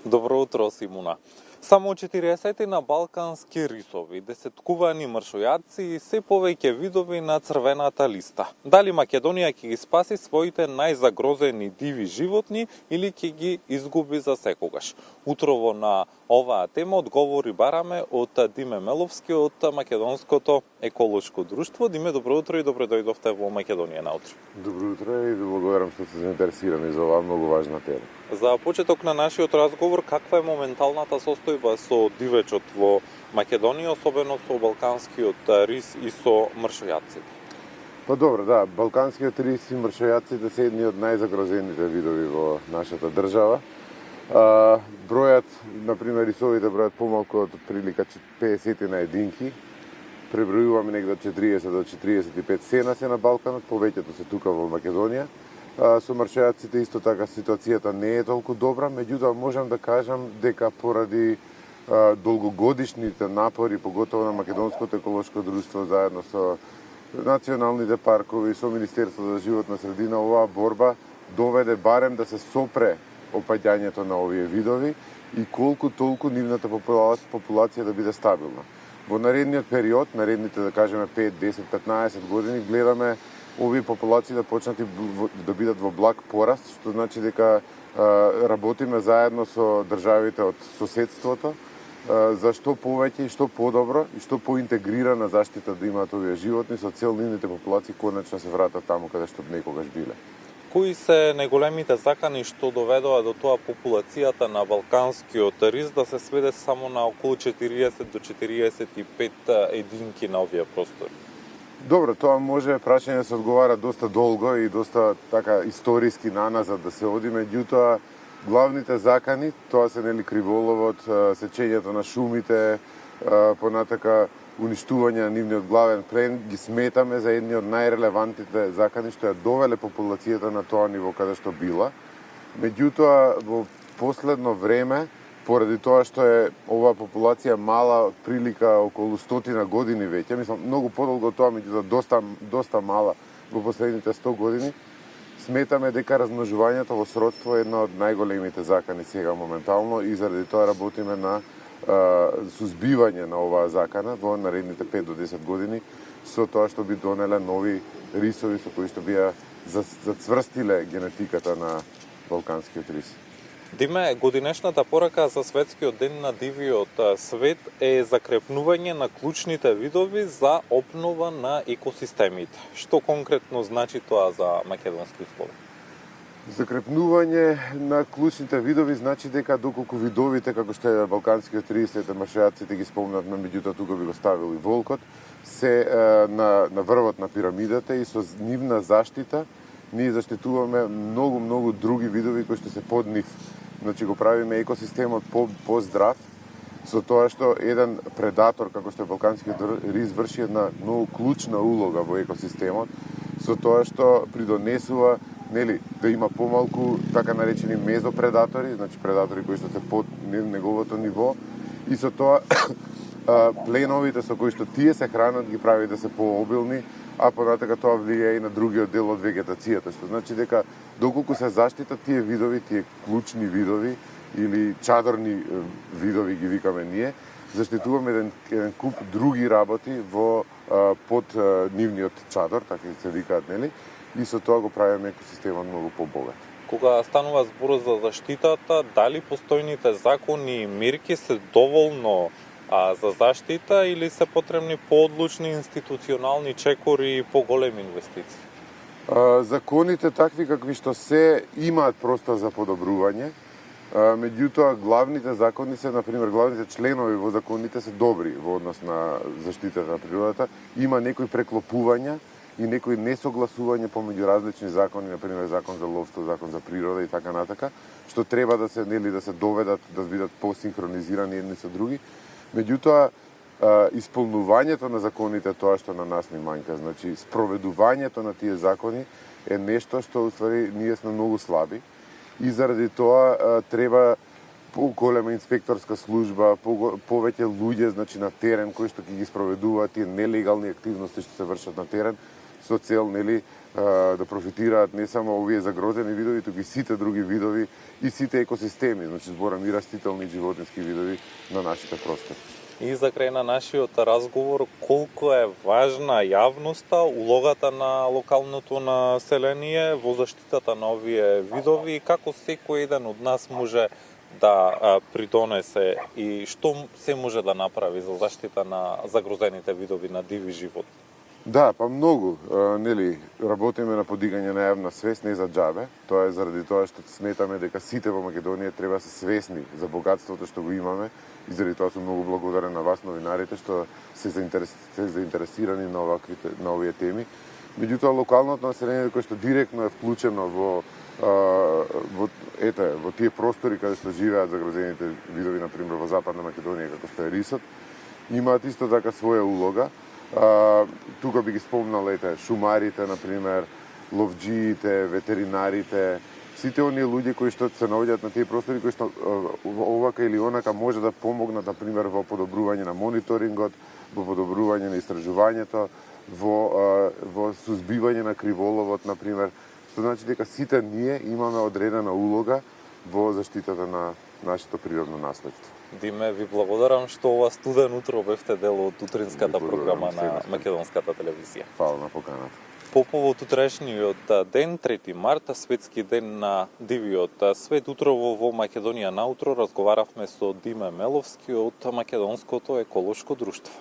Добро утро, Симуна. Само 40 на балкански рисови, десеткувани мршојаци и се повеќе видови на црвената листа. Дали Македонија ќе ги спаси своите најзагрозени диви животни или ќе ги изгуби за секогаш? Утрово на оваа тема одговори бараме од Диме Меловски од Македонското еколошко друштво. Диме, добро утро и добро дојдовте во Македонија наутро. Добро утро и ви благодарам што сте заинтересирани за оваа многу важна тема. За почеток на нашиот разговор, каква е моменталната состојба со дивечот во Македонија, особено со балканскиот рис и со мршојаците? Па добро, да, балканскиот рис и мршојаците се едни од најзагрозените видови во нашата држава. Бројат, например, рисовите бројат помалку од прилика 50 на единки. Пребројуваме негде од 40 до 45 сена се на Балканот, повеќето се тука во Македонија. Со мршојаците исто така ситуацијата не е толку добра, меѓутоа можам да кажам дека поради долгогодишните напори, поготово на Македонското еколошко друштво заедно со националните паркови, со Министерството за животна средина, оваа борба доведе барем да се сопре опаѓањето на овие видови и колку толку нивната популација да биде стабилна. Во наредниот период, наредните да кажеме 5, 10, 15 години, гледаме овие популации да почнат да бидат во благ пораст, што значи дека работиме заедно со државите од соседството за што повеќе и што подобро и што поинтегрирана заштита да имаат овие животни со цел нивните популации конечно се вратат таму каде што некогаш биле. Кои се најголемите закани што доведоа до тоа популацијата на балканскиот рис да се сведе само на околу 40 до 45 единки на овие простори? Добро, тоа може прашање да се одговара доста долго и доста така историски наназад да се оди, меѓутоа главните закани, тоа се нели криволовот, сечењето на шумите, понатака уништување на нивниот главен плен, ги сметаме за едни од најрелевантните закани што ја довеле популацијата на тоа ниво каде што била. Меѓутоа, во последно време, поради тоа што е оваа популација мала од прилика околу 100 години веќе, мислам многу подолго од тоа, меѓутоа доста мала во последните 100 години, сметаме дека размножувањето во сродство е една од најголемите закани сега моментално и заради тоа работиме на сузбивање на оваа закана во наредните 5 до 10 години со тоа што би донеле нови рисови со кои што би ја зацврстиле генетиката на балканскиот рис. Диме, годинешната порака за Светскиот ден на дивиот свет е закрепнување на клучните видови за обнова на екосистемите. Што конкретно значи тоа за македонски услови? Закрепнување на клучните видови значи дека доколку видовите како што е балканскиот рис, мршојаците ги спомнавме, меѓутоа тука би го ставил и волкот, се на врвот на пирамидата и со нивна заштита ние заштитуваме многу други видови кои што се под нив. Значи го правиме екосистемот по-здрав со тоа што еден предатор како што е балканскиот рис врши една многу клучна улога во екосистемот со тоа што придонесува да има помалку така наречени мезопредатори, значи предатори кои што се под неговото ниво и со тоа пленовите со кои што тие се хранат ги прави да се пообилни, а понатака тоа влијае и на другиот дел од вегетацијата, што значи дека доколку се заштитат тие видови, тие клучни видови или чадорни видови ги викаме ние, заштитуваме еден куп други работи во под нивниот чадор, така се викаат, нели? И со тоа го правиме екосистемот многу побогат. Кога станува збор за заштитата, дали постојните закони и мерки се доволно за заштита или се потребни поодлучни институционални чекори и поголеми инвестиции? Законите такви какви што се имаат простор за подобрување, меѓутоа главните закони се, например, главните членови во законите се добри во однос на заштитата на природата. Има некои преклопувања и некои несогласување помеѓу различни закони, например закон за ловство, закон за природа и така натака, што треба да се да се доведат да бидат посинхронизирани едни со други. Меѓутоа исполнувањето на законите тоа што на нас ни манјка, значи спроведувањето на тие закони е нешто што уствари ние сме многу слаби и заради тоа треба поголема инспекторска служба, повеќе луѓе значи на терен кои што ќе ги спроведуваат тие нелегални активности што се вршат на терен, со цел, нели, да профитираат не само овие загрозени видови, туку и сите други видови и сите екосистеми, значи зборам и растителни и животински видови на нашите простори. И за крај на нашиот разговор, колку е важна јавноста, улогата на локалното население во заштитата на овие видови и како секој еден од нас може да придонесе и што се може да направи за заштита на загрозените видови на диви живот? Да, па многу, нели, работиме на подигање на јавна свест, не за џабе. Тоа е заради тоа што сметаме дека сите во Македонија треба да се свесни за богатството што го имаме и заради тоа сум многу благодарен на вас, новинарите, што се заинтересирани на овие теми. Меѓутоа, локалното население кое што директно е вклучено во тие простори каде што живеат загрозените видови, например во Западна Македонија, како што е рисот, имаат исто така своја улога. Тука би ги спомнал шумарите, например, ловџиите, ветеринарите, сите оние луѓе кои што се наоѓаат на тие простори, кои што овака или онака може да помогнат, например, во подобрување на мониторингот, во подобрување на истражувањето, во сузбивање на криволовот, например, што значи дека сите ние имаме одредена улога во заштитата на нашето природно наследство. Диме, ви благодарам што ова студен утро бевте дел од утринската програма на Македонската телевизија. Фала на поканата. По повод утрешниот ден, 3 марта, светски ден на дивиот свет, утрово во Македонија наутро разговаравме со Диме Меловски од Македонското еколошко друштво.